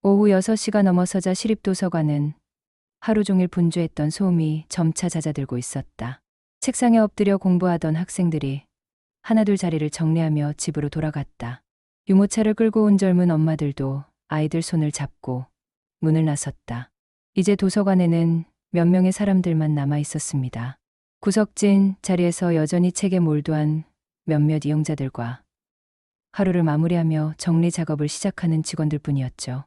오후 6시가 넘어서자 시립도서관은 하루 종일 분주했던 소음이 점차 잦아들고 있었다. 책상에 엎드려 공부하던 학생들이 하나둘 자리를 정리하며 집으로 돌아갔다. 유모차를 끌고 온 젊은 엄마들도 아이들 손을 잡고 문을 나섰다. 이제 도서관에는 몇 명의 사람들만 남아 있었습니다. 구석진 자리에서 여전히 책에 몰두한 몇몇 이용자들과 하루를 마무리하며 정리 작업을 시작하는 직원들 뿐이었죠.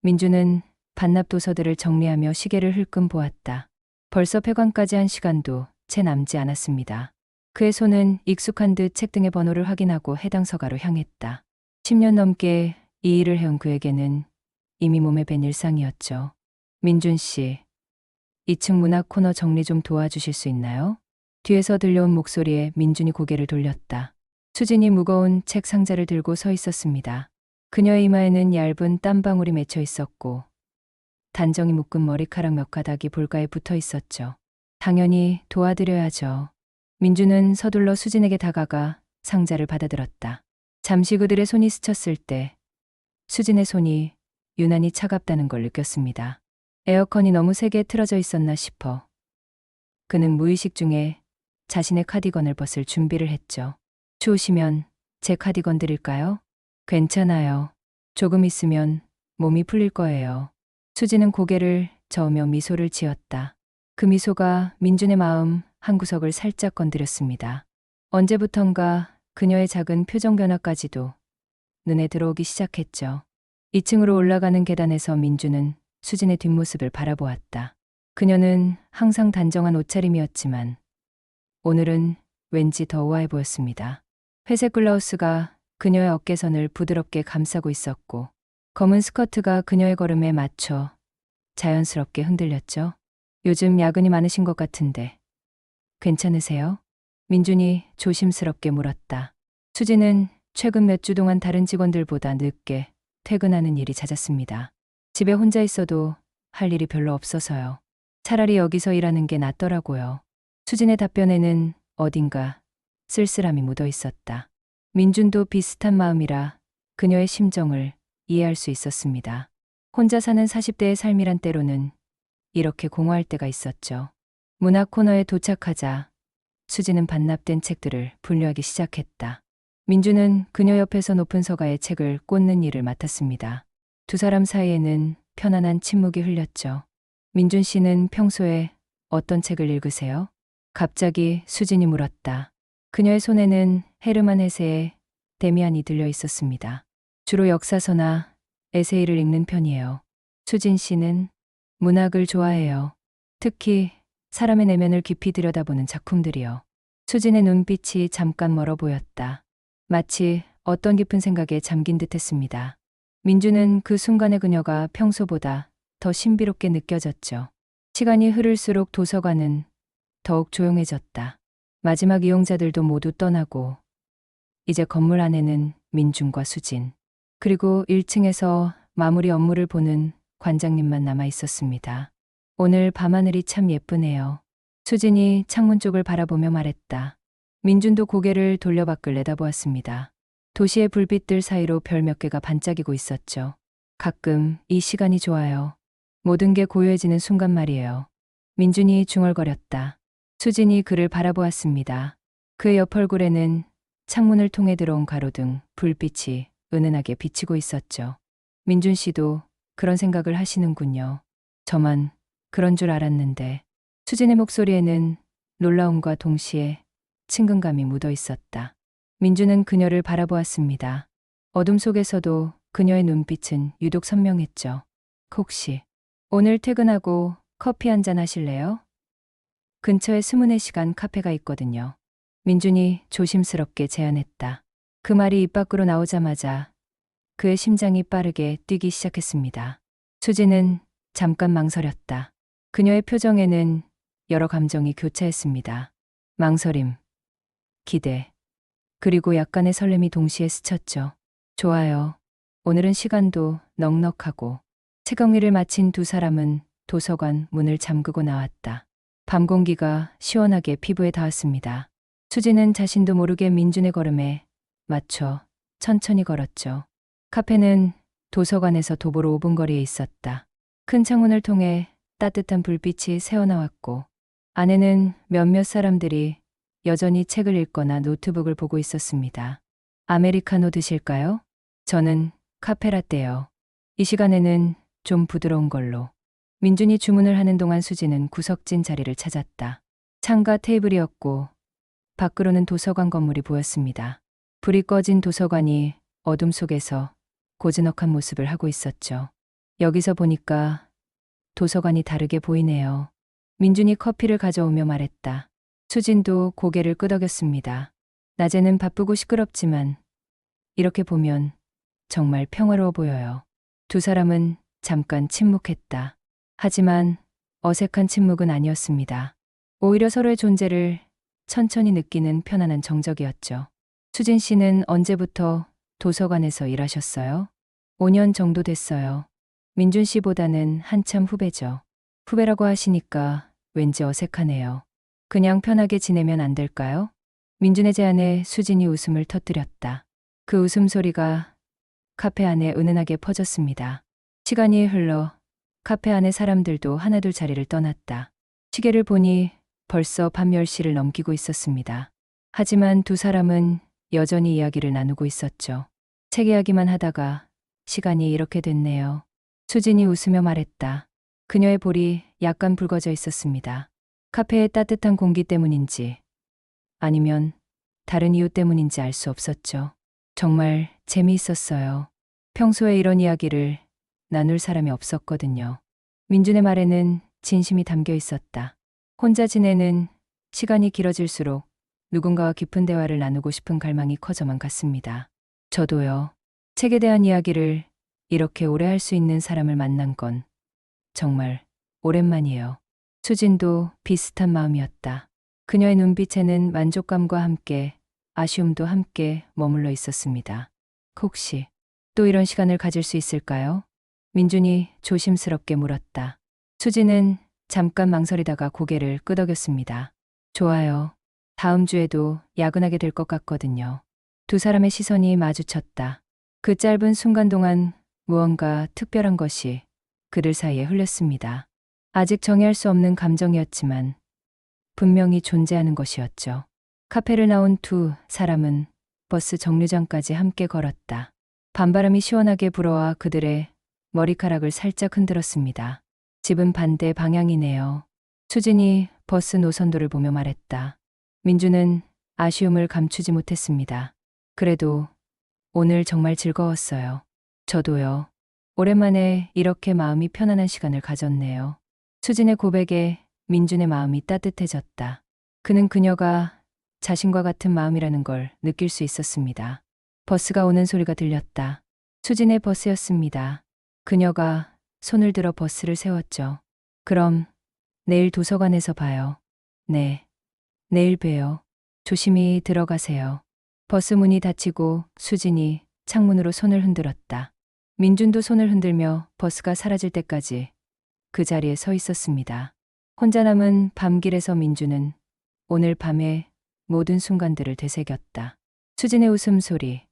민주는 반납 도서들을 정리하며 시계를 흘끔 보았다. 벌써 폐관까지 한 시간도 채 남지 않았습니다. 그의 손은 익숙한 듯 책 등의 번호를 확인하고 해당 서가로 향했다. 10년 넘게 이 일을 해온 그에게는 이미 몸에 밴 일상이었죠. 민준 씨, 2층 문학 코너 정리 좀 도와주실 수 있나요? 뒤에서 들려온 목소리에 민준이 고개를 돌렸다. 수진이 무거운 책 상자를 들고 서 있었습니다. 그녀의 이마에는 얇은 땀방울이 맺혀 있었고 단정히 묶은 머리카락 몇 가닥이 볼가에 붙어 있었죠. 당연히 도와드려야죠. 민주는 서둘러 수진에게 다가가 상자를 받아들었다. 잠시 그들의 손이 스쳤을 때 수진의 손이 유난히 차갑다는 걸 느꼈습니다. 에어컨이 너무 세게 틀어져 있었나 싶어 그는 무의식 중에 자신의 카디건을 벗을 준비를 했죠. 추우시면 제 카디건 드릴까요? 괜찮아요. 조금 있으면 몸이 풀릴 거예요. 수지는 고개를 저으며 미소를 지었다. 그 미소가 민준의 마음 한구석을 살짝 건드렸습니다. 언제부턴가 그녀의 작은 표정 변화까지도 눈에 들어오기 시작했죠. 2층으로 올라가는 계단에서 민준은 수진의 뒷모습을 바라보았다. 그녀는 항상 단정한 옷차림이었지만 오늘은 왠지 더 우아해 보였습니다. 회색 블라우스가 그녀의 어깨선을 부드럽게 감싸고 있었고 검은 스커트가 그녀의 걸음에 맞춰 자연스럽게 흔들렸죠. 요즘 야근이 많으신 것 같은데 괜찮으세요? 민준이 조심스럽게 물었다. 수지는 최근 몇 주 동안 다른 직원들보다 늦게 퇴근하는 일이 잦았습니다. 집에 혼자 있어도 할 일이 별로 없어서요. 차라리 여기서 일하는 게 낫더라고요. 수진의 답변에는 어딘가 쓸쓸함이 묻어 있었다. 민준도 비슷한 마음이라 그녀의 심정을 이해할 수 있었습니다. 혼자 사는 40대의 삶이란 때로는 이렇게 공허할 때가 있었죠. 문학 코너에 도착하자 수지는 반납된 책들을 분류하기 시작했다. 민주는 그녀 옆에서 높은 서가에 책을 꽂는 일을 맡았습니다. 두 사람 사이에는 편안한 침묵이 흘렸죠. 민준 씨는 평소에 어떤 책을 읽으세요? 갑자기 수진이 물었다. 그녀의 손에는 헤르만 헤세의 데미안이 들려 있었습니다. 주로 역사서나 에세이를 읽는 편이에요. 수진 씨는 문학을 좋아해요. 특히 사람의 내면을 깊이 들여다보는 작품들이요. 수진의 눈빛이 잠깐 멀어 보였다. 마치 어떤 깊은 생각에 잠긴 듯 했습니다. 민주는 그 순간에 그녀가 평소보다 더 신비롭게 느껴졌죠. 시간이 흐를수록 도서관은 더욱 조용해졌다. 마지막 이용자들도 모두 떠나고 이제 건물 안에는 민준과 수진 그리고 1층에서 마무리 업무를 보는 관장님만 남아 있었습니다. 오늘 밤하늘이 참 예쁘네요. 수진이 창문 쪽을 바라보며 말했다. 민준도 고개를 돌려 밖을 내다보았습니다. 도시의 불빛들 사이로 별 몇 개가 반짝이고 있었죠. 가끔 이 시간이 좋아요. 모든 게 고요해지는 순간 말이에요. 민준이 중얼거렸다. 수진이 그를 바라보았습니다. 그의 옆 얼굴에는 창문을 통해 들어온 가로등 불빛이 은은하게 비치고 있었죠. 민준 씨도 그런 생각을 하시는군요. 저만 그런 줄 알았는데. 수진의 목소리에는 놀라움과 동시에 친근감이 묻어 있었다. 민주는 그녀를 바라보았습니다. 어둠 속에서도 그녀의 눈빛은 유독 선명했죠. 혹시 오늘 퇴근하고 커피 한잔 하실래요? 근처에 24시간 카페가 있거든요. 민준이 조심스럽게 제안했다. 그 말이 입 밖으로 나오자마자 그의 심장이 빠르게 뛰기 시작했습니다. 수지는 잠깐 망설였다. 그녀의 표정에는 여러 감정이 교차했습니다. 망설임, 기대, 그리고 약간의 설렘이 동시에 스쳤죠. 좋아요. 오늘은 시간도 넉넉하고. 책 정리를 마친 두 사람은 도서관 문을 잠그고 나왔다. 밤 공기가 시원하게 피부에 닿았습니다. 수지는 자신도 모르게 민준의 걸음에 맞춰 천천히 걸었죠. 카페는 도서관에서 도보로 5분 거리에 있었다. 큰 창문을 통해 따뜻한 불빛이 새어나왔고 안에는 몇몇 사람들이 여전히 책을 읽거나 노트북을 보고 있었습니다. 아메리카노 드실까요? 저는 카페라떼요. 이 시간에는 좀 부드러운 걸로. 민준이 주문을 하는 동안 수지는 구석진 자리를 찾았다. 창가 테이블이었고 밖으로는 도서관 건물이 보였습니다. 불이 꺼진 도서관이 어둠 속에서 고즈넉한 모습을 하고 있었죠. 여기서 보니까 도서관이 다르게 보이네요. 민준이 커피를 가져오며 말했다. 수진도 고개를 끄덕였습니다. 낮에는 바쁘고 시끄럽지만 이렇게 보면 정말 평화로워 보여요. 두 사람은 잠깐 침묵했다. 하지만 어색한 침묵은 아니었습니다. 오히려 서로의 존재를 천천히 느끼는 편안한 정적이었죠. 수진 씨는 언제부터 도서관에서 일하셨어요? 5년 정도 됐어요. 민준 씨보다는 한참 후배죠. 후배라고 하시니까 왠지 어색하네요. 그냥 편하게 지내면 안 될까요? 민준의 제안에 수진이 웃음을 터뜨렸다. 그 웃음소리가 카페 안에 은은하게 퍼졌습니다. 시간이 흘러 카페 안의 사람들도 하나둘 자리를 떠났다. 시계를 보니 벌써 밤 10시를 넘기고 있었습니다. 하지만 두 사람은 여전히 이야기를 나누고 있었죠. 책 이야기만 하다가 시간이 이렇게 됐네요. 수진이 웃으며 말했다. 그녀의 볼이 약간 붉어져 있었습니다. 카페의 따뜻한 공기 때문인지 아니면 다른 이유 때문인지 알 수 없었죠. 정말 재미있었어요. 평소에 이런 이야기를 나눌 사람이 없었거든요. 민준의 말에는 진심이 담겨 있었다. 혼자 지내는 시간이 길어질수록 누군가와 깊은 대화를 나누고 싶은 갈망이 커져만 갔습니다. 저도요. 책에 대한 이야기를 이렇게 오래 할 수 있는 사람을 만난 건 정말 오랜만이에요. 수진도 비슷한 마음이었다. 그녀의 눈빛에는 만족감과 함께 아쉬움도 함께 머물러 있었습니다. 혹시 또 이런 시간을 가질 수 있을까요? 민준이 조심스럽게 물었다. 수진은 잠깐 망설이다가 고개를 끄덕였습니다. 좋아요. 다음 주에도 야근하게 될 것 같거든요. 두 사람의 시선이 마주쳤다. 그 짧은 순간 동안 무언가 특별한 것이 그들 사이에 흘렸습니다. 아직 정의할 수 없는 감정이었지만 분명히 존재하는 것이었죠. 카페를 나온 두 사람은 버스 정류장까지 함께 걸었다. 밤바람이 시원하게 불어와 그들의 머리카락을 살짝 흔들었습니다. 집은 반대 방향이네요. 수진이 버스 노선도를 보며 말했다. 민주는 아쉬움을 감추지 못했습니다. 그래도 오늘 정말 즐거웠어요. 저도요. 오랜만에 이렇게 마음이 편안한 시간을 가졌네요. 수진의 고백에 민준의 마음이 따뜻해졌다. 그는 그녀가 자신과 같은 마음이라는 걸 느낄 수 있었습니다. 버스가 오는 소리가 들렸다. 수진의 버스였습니다. 그녀가 손을 들어 버스를 세웠죠. 그럼 내일 도서관에서 봐요. 네. 내일 봬요. 조심히 들어가세요. 버스 문이 닫히고 수진이 창문으로 손을 흔들었다. 민준도 손을 흔들며 버스가 사라질 때까지 그 자리에 서 있었습니다. 혼자 남은 밤길에서 민준은 오늘 밤의 모든 순간들을 되새겼다. 수진의 웃음소리,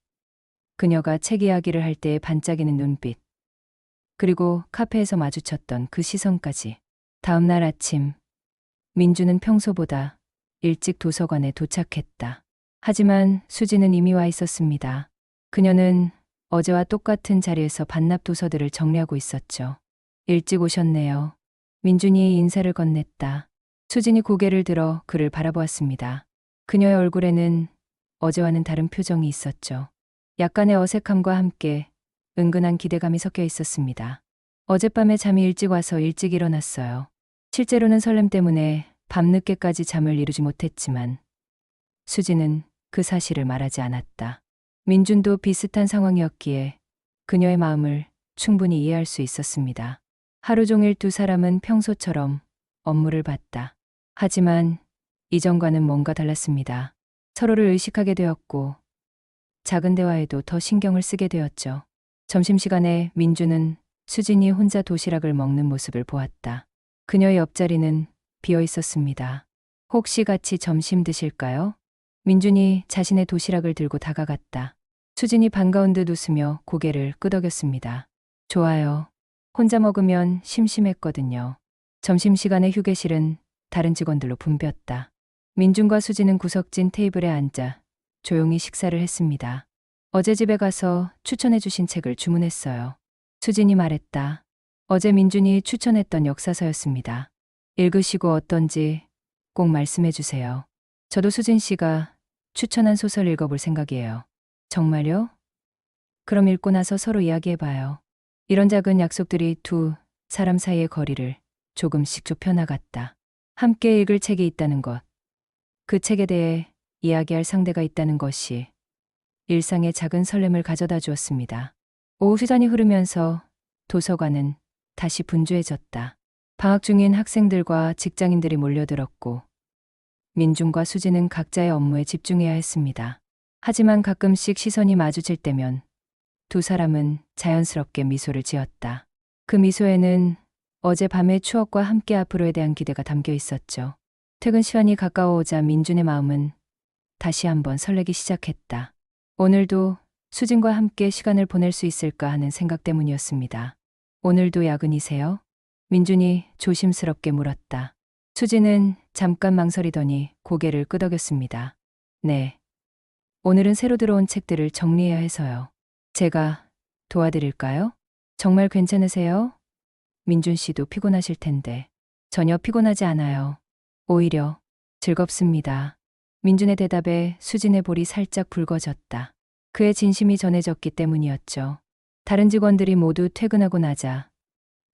그녀가 책 이야기를 할 때의 반짝이는 눈빛, 그리고 카페에서 마주쳤던 그 시선까지. 다음 날 아침, 민준은 평소보다 일찍 도서관에 도착했다. 하지만 수진은 이미 와 있었습니다. 그녀는 어제와 똑같은 자리에서 반납 도서들을 정리하고 있었죠. 일찍 오셨네요. 민준이 인사를 건넸다. 수진이 고개를 들어 그를 바라보았습니다. 그녀의 얼굴에는 어제와는 다른 표정이 있었죠. 약간의 어색함과 함께 은근한 기대감이 섞여 있었습니다. 어젯밤에 잠이 일찍 와서 일찍 일어났어요. 실제로는 설렘 때문에 밤늦게까지 잠을 이루지 못했지만 수진은 그 사실을 말하지 않았다. 민준도 비슷한 상황이었기에 그녀의 마음을 충분히 이해할 수 있었습니다. 하루 종일 두 사람은 평소처럼 업무를 봤다. 하지만 이전과는 뭔가 달랐습니다. 서로를 의식하게 되었고 작은 대화에도 더 신경을 쓰게 되었죠. 점심시간에 민주는 수진이 혼자 도시락을 먹는 모습을 보았다. 그녀의 옆자리는 비어 있었습니다. 혹시 같이 점심 드실까요? 민준이 자신의 도시락을 들고 다가갔다. 수진이 반가운 듯 웃으며 고개를 끄덕였습니다. 좋아요. 혼자 먹으면 심심했거든요. 점심시간에 휴게실은 다른 직원들로 붐볐다. 민준과 수진은 구석진 테이블에 앉아 조용히 식사를 했습니다. 어제 집에 가서 추천해주신 책을 주문했어요. 수진이 말했다. 어제 민준이 추천했던 역사서였습니다. 읽으시고 어떤지 꼭 말씀해주세요. 저도 수진 씨가 추천한 소설 읽어볼 생각이에요. 정말요? 그럼 읽고 나서 서로 이야기해봐요. 이런 작은 약속들이 두 사람 사이의 거리를 조금씩 좁혀나갔다. 함께 읽을 책이 있다는 것, 그 책에 대해 이야기할 상대가 있다는 것이 일상의 작은 설렘을 가져다 주었습니다. 오후 시간이 흐르면서 도서관은 다시 분주해졌다. 방학 중인 학생들과 직장인들이 몰려들었고 민준과 수진은 각자의 업무에 집중해야 했습니다. 하지만 가끔씩 시선이 마주칠 때면 두 사람은 자연스럽게 미소를 지었다. 그 미소에는 어젯밤의 추억과 함께 앞으로에 대한 기대가 담겨 있었죠. 퇴근 시간이 가까워오자 민준의 마음은 다시 한번 설레기 시작했다. 오늘도 수진과 함께 시간을 보낼 수 있을까 하는 생각 때문이었습니다. 오늘도 야근이세요? 민준이 조심스럽게 물었다. 수진은 잠깐 망설이더니 고개를 끄덕였습니다. 네. 오늘은 새로 들어온 책들을 정리해야 해서요. 제가 도와드릴까요? 정말 괜찮으세요? 민준 씨도 피곤하실 텐데. 전혀 피곤하지 않아요. 오히려 즐겁습니다. 민준의 대답에 수진의 볼이 살짝 붉어졌다. 그의 진심이 전해졌기 때문이었죠. 다른 직원들이 모두 퇴근하고 나자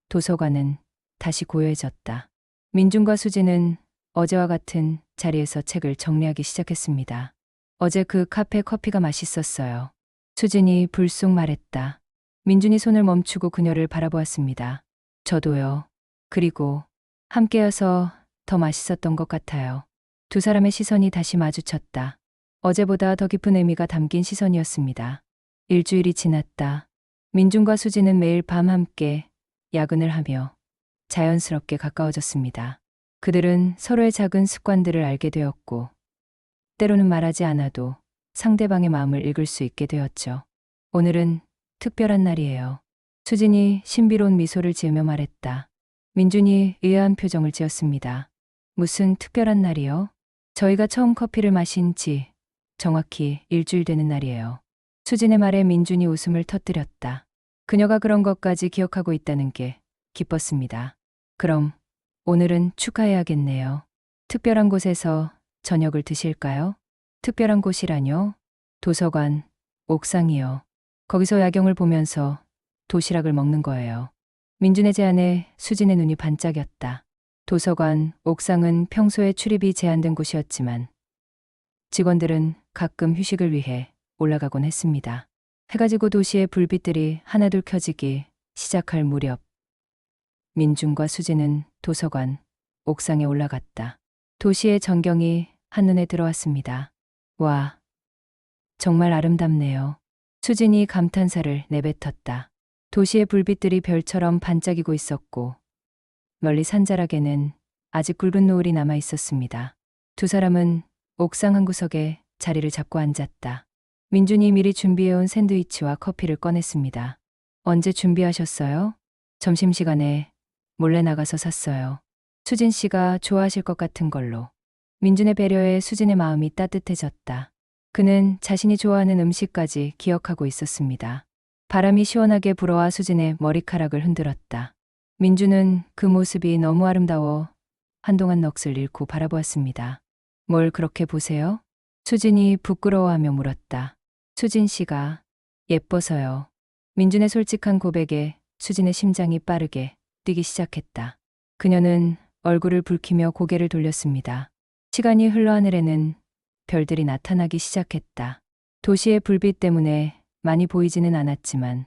도서관은 다시 고요해졌다. 민준과 수진은 어제와 같은 자리에서 책을 정리하기 시작했습니다. 어제 그 카페 커피가 맛있었어요. 수진이 불쑥 말했다. 민준이 손을 멈추고 그녀를 바라보았습니다. 저도요. 그리고 함께여서 더 맛있었던 것 같아요. 두 사람의 시선이 다시 마주쳤다. 어제보다 더 깊은 의미가 담긴 시선이었습니다. 일주일이 지났다. 민준과 수진은 매일 밤 함께 야근을 하며 자연스럽게 가까워졌습니다. 그들은 서로의 작은 습관들을 알게 되었고 때로는 말하지 않아도 상대방의 마음을 읽을 수 있게 되었죠. 오늘은 특별한 날이에요. 수진이 신비로운 미소를 지으며 말했다. 민준이 의아한 표정을 지었습니다. 무슨 특별한 날이요? 저희가 처음 커피를 마신 지 정확히 일주일 되는 날이에요. 수진의 말에 민준이 웃음을 터뜨렸다. 그녀가 그런 것까지 기억하고 있다는 게 기뻤습니다. 그럼 오늘은 축하해야겠네요. 특별한 곳에서 저녁을 드실까요? 특별한 곳이라뇨? 도서관, 옥상이요. 거기서 야경을 보면서 도시락을 먹는 거예요. 민준의 제안에 수진의 눈이 반짝였다. 도서관, 옥상은 평소에 출입이 제한된 곳이었지만 직원들은 가끔 휴식을 위해 올라가곤 했습니다. 해가 지고 도시의 불빛들이 하나둘 켜지기 시작할 무렵 민준과 수진은 도서관, 옥상에 올라갔다. 도시의 전경이 한눈에 들어왔습니다. 와, 정말 아름답네요. 수진이 감탄사를 내뱉었다. 도시의 불빛들이 별처럼 반짝이고 있었고 멀리 산자락에는 아직 굵은 노을이 남아 있었습니다. 두 사람은 옥상 한 구석에 자리를 잡고 앉았다. 민준이 미리 준비해온 샌드위치와 커피를 꺼냈습니다. 언제 준비하셨어요? 점심시간에 몰래 나가서 샀어요. 수진 씨가 좋아하실 것 같은 걸로. 민준의 배려에 수진의 마음이 따뜻해졌다. 그는 자신이 좋아하는 음식까지 기억하고 있었습니다. 바람이 시원하게 불어와 수진의 머리카락을 흔들었다. 민준은 그 모습이 너무 아름다워 한동안 넋을 잃고 바라보았습니다. 뭘 그렇게 보세요? 수진이 부끄러워하며 물었다. 수진 씨가 예뻐서요. 민준의 솔직한 고백에 수진의 심장이 빠르게 뛰기 시작했다. 그녀는 얼굴을 붉히며 고개를 돌렸습니다. 시간이 흘러 하늘에는 별들이 나타나기 시작했다. 도시의 불빛 때문에 많이 보이지는 않았지만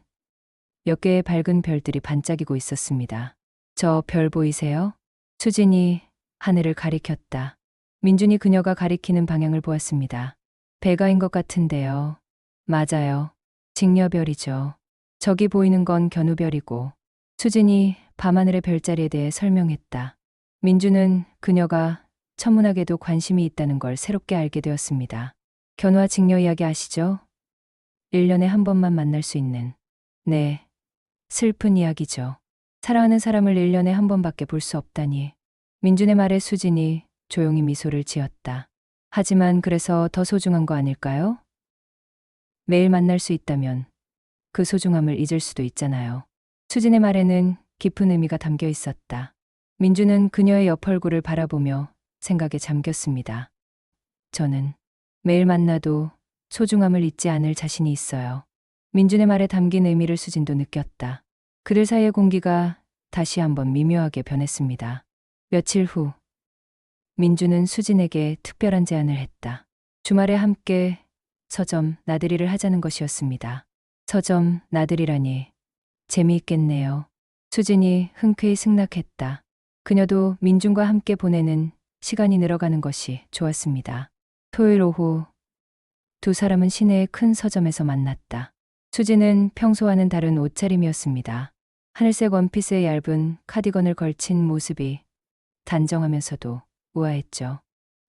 몇 개의 밝은 별들이 반짝이고 있었습니다. 저 별 보이세요? 수진이 하늘을 가리켰다. 민준이 그녀가 가리키는 방향을 보았습니다. 배가인 것 같은데요. 맞아요. 직녀별이죠. 저기 보이는 건 견우별이고. 수진이 밤하늘의 별자리에 대해 설명했다. 민준은 그녀가 천문학에도 관심이 있다는 걸 새롭게 알게 되었습니다. 견우와 직녀 이야기 아시죠? 1년에 한 번만 만날 수 있는, 네, 슬픈 이야기죠. 사랑하는 사람을 1년에 한 번밖에 볼 수 없다니. 민준의 말에 수진이 조용히 미소를 지었다. 하지만 그래서 더 소중한 거 아닐까요? 매일 만날 수 있다면 그 소중함을 잊을 수도 있잖아요. 수진의 말에는 깊은 의미가 담겨 있었다. 민주는 그녀의 옆 얼굴을 바라보며 생각에 잠겼습니다. 저는 매일 만나도 소중함을 잊지 않을 자신이 있어요. 민준의 말에 담긴 의미를 수진도 느꼈다. 그들 사이의 공기가 다시 한번 미묘하게 변했습니다. 며칠 후, 민주는 수진에게 특별한 제안을 했다. 주말에 함께 서점 나들이를 하자는 것이었습니다. 서점 나들이라니 재미있겠네요. 수진이 흔쾌히 승낙했다. 그녀도 민준과 함께 보내는 시간이 늘어가는 것이 좋았습니다. 토요일 오후 두 사람은 시내의 큰 서점에서 만났다. 수진은 평소와는 다른 옷차림이었습니다. 하늘색 원피스에 얇은 카디건을 걸친 모습이 단정하면서도 우아했죠.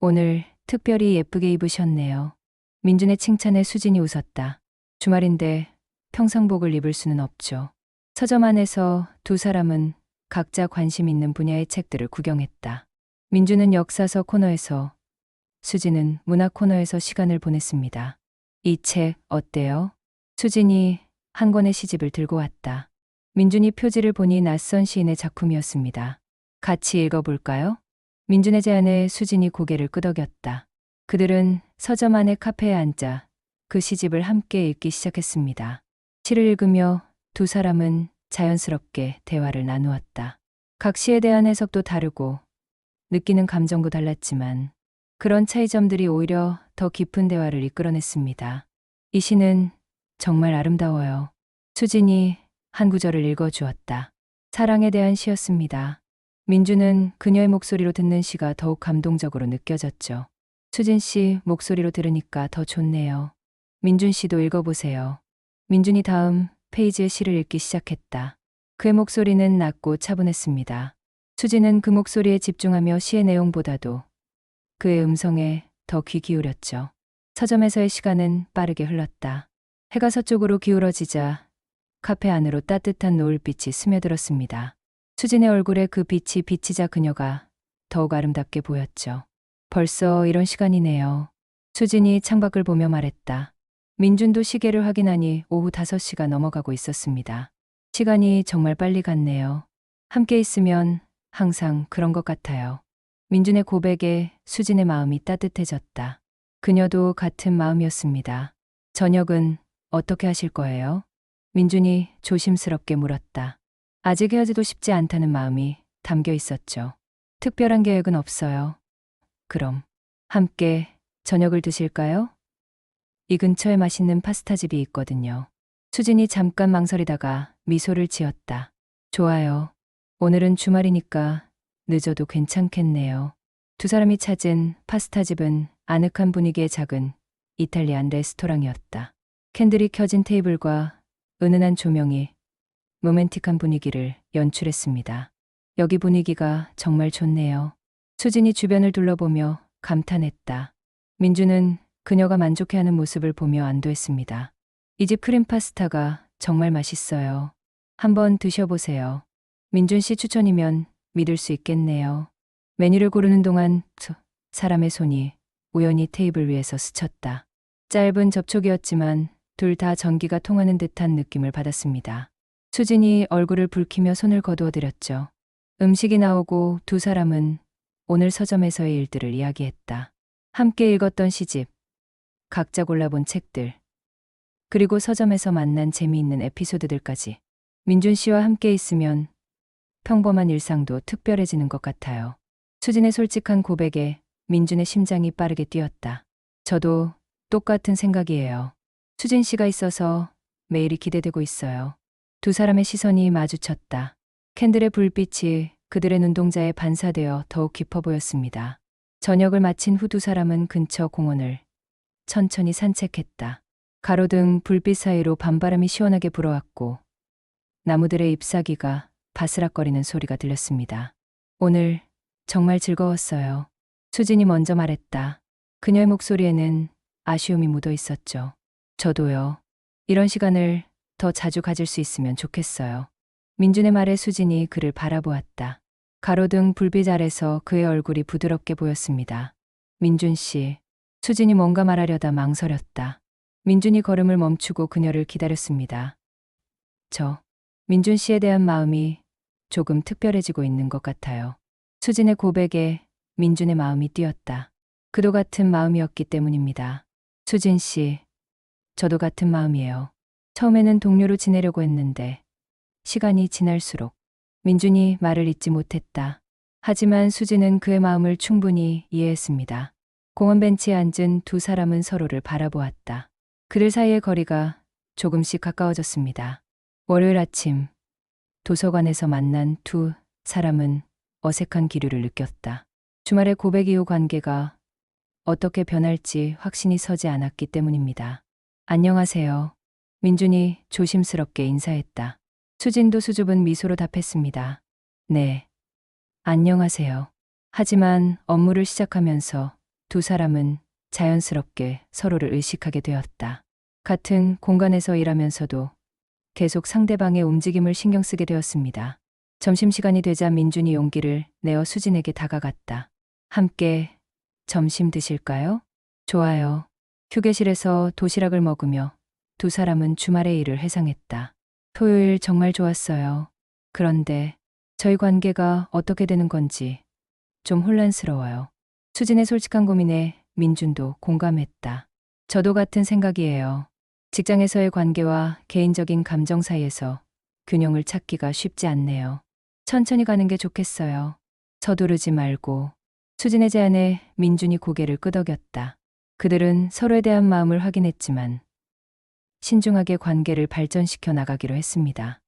오늘 특별히 예쁘게 입으셨네요. 민준의 칭찬에 수진이 웃었다. 주말인데 평상복을 입을 수는 없죠. 서점 안에서 두 사람은 각자 관심 있는 분야의 책들을 구경했다. 민준은 역사서 코너에서, 수진은 문학 코너에서 시간을 보냈습니다. 이 책 어때요? 수진이 한 권의 시집을 들고 왔다. 민준이 표지를 보니 낯선 시인의 작품이었습니다. 같이 읽어볼까요? 민준의 제안에 수진이 고개를 끄덕였다. 그들은 서점 안의 카페에 앉아 그 시집을 함께 읽기 시작했습니다. 시를 읽으며 두 사람은 자연스럽게 대화를 나누었다. 각 시에 대한 해석도 다르고 느끼는 감정도 달랐지만 그런 차이점들이 오히려 더 깊은 대화를 이끌어냈습니다. 이 시는 정말 아름다워요. 수진이 한 구절을 읽어주었다. 사랑에 대한 시였습니다. 민주는 그녀의 목소리로 듣는 시가 더욱 감동적으로 느껴졌죠. 수진 씨 목소리로 들으니까 더 좋네요. 민준 씨도 읽어보세요. 민준이 다음 페이지의 시를 읽기 시작했다. 그의 목소리는 낮고 차분했습니다. 수진은 그 목소리에 집중하며 시의 내용보다도 그의 음성에 더 귀 기울였죠. 서점에서의 시간은 빠르게 흘렀다. 해가 서쪽으로 기울어지자 카페 안으로 따뜻한 노을빛이 스며들었습니다. 수진의 얼굴에 그 빛이 비치자 그녀가 더욱 아름답게 보였죠. 벌써 이런 시간이네요. 수진이 창밖을 보며 말했다. 민준도 시계를 확인하니 오후 5시가 넘어가고 있었습니다. 시간이 정말 빨리 갔네요. 함께 있으면 항상 그런 것 같아요. 민준의 고백에 수진의 마음이 따뜻해졌다. 그녀도 같은 마음이었습니다. 저녁은 어떻게 하실 거예요? 민준이 조심스럽게 물었다. 아직 헤어지도 쉽지 않다는 마음이 담겨 있었죠. 특별한 계획은 없어요. 그럼 함께 저녁을 드실까요? 이 근처에 맛있는 파스타집이 있거든요. 수진이 잠깐 망설이다가 미소를 지었다. 좋아요. 오늘은 주말이니까 늦어도 괜찮겠네요. 두 사람이 찾은 파스타집은 아늑한 분위기의 작은 이탈리안 레스토랑이었다. 캔들이 켜진 테이블과 은은한 조명이 로맨틱한 분위기를 연출했습니다. 여기 분위기가 정말 좋네요. 수진이 주변을 둘러보며 감탄했다. 민주는 그녀가 만족해하는 모습을 보며 안도했습니다. 이 집 크림 파스타가 정말 맛있어요. 한번 드셔보세요. 민준 씨 추천이면 믿을 수 있겠네요. 메뉴를 고르는 동안 사람의 손이 우연히 테이블 위에서 스쳤다. 짧은 접촉이었지만 둘 다 전기가 통하는 듯한 느낌을 받았습니다. 수진이 얼굴을 붉히며 손을 거두어드렸죠. 음식이 나오고 두 사람은 오늘 서점에서의 일들을 이야기했다. 함께 읽었던 시집, 각자 골라본 책들, 그리고 서점에서 만난 재미있는 에피소드들까지. 민준 씨와 함께 있으면 평범한 일상도 특별해지는 것 같아요. 수진의 솔직한 고백에 민준의 심장이 빠르게 뛰었다. 저도 똑같은 생각이에요. 수진 씨가 있어서 매일이 기대되고 있어요. 두 사람의 시선이 마주쳤다. 캔들의 불빛이 그들의 눈동자에 반사되어 더욱 깊어 보였습니다. 저녁을 마친 후 두 사람은 근처 공원을 천천히 산책했다. 가로등 불빛 사이로 밤바람이 시원하게 불어왔고 나무들의 잎사귀가 바스락거리는 소리가 들렸습니다. 오늘 정말 즐거웠어요. 수진이 먼저 말했다. 그녀의 목소리에는 아쉬움이 묻어 있었죠. 저도요. 이런 시간을 더 자주 가질 수 있으면 좋겠어요. 민준의 말에 수진이 그를 바라보았다. 가로등 불빛 아래서 그의 얼굴이 부드럽게 보였습니다. 민준 씨. 수진이 뭔가 말하려다 망설였다. 민준이 걸음을 멈추고 그녀를 기다렸습니다. 민준 씨에 대한 마음이 조금 특별해지고 있는 것 같아요. 수진의 고백에 민준의 마음이 뛰었다. 그도 같은 마음이었기 때문입니다. 수진 씨, 저도 같은 마음이에요. 처음에는 동료로 지내려고 했는데 시간이 지날수록 민준이 말을 잇지 못했다. 하지만 수진은 그의 마음을 충분히 이해했습니다. 공원 벤치에 앉은 두 사람은 서로를 바라보았다. 그들 사이의 거리가 조금씩 가까워졌습니다. 월요일 아침, 도서관에서 만난 두 사람은 어색한 기류를 느꼈다. 주말의 고백 이후 관계가 어떻게 변할지 확신이 서지 않았기 때문입니다. 안녕하세요. 민준이 조심스럽게 인사했다. 수진도 수줍은 미소로 답했습니다. 네. 안녕하세요. 하지만 업무를 시작하면서 두 사람은 자연스럽게 서로를 의식하게 되었다. 같은 공간에서 일하면서도 계속 상대방의 움직임을 신경 쓰게 되었습니다. 점심시간이 되자 민준이 용기를 내어 수진에게 다가갔다. 함께 점심 드실까요? 좋아요. 휴게실에서 도시락을 먹으며 두 사람은 주말의 일을 회상했다. 토요일 정말 좋았어요. 그런데 저희 관계가 어떻게 되는 건지 좀 혼란스러워요. 수진의 솔직한 고민에 민준도 공감했다. 저도 같은 생각이에요. 직장에서의 관계와 개인적인 감정 사이에서 균형을 찾기가 쉽지 않네요. 천천히 가는 게 좋겠어요. 서두르지 말고. 수진의 제안에 민준이 고개를 끄덕였다. 그들은 서로에 대한 마음을 확인했지만 신중하게 관계를 발전시켜 나가기로 했습니다.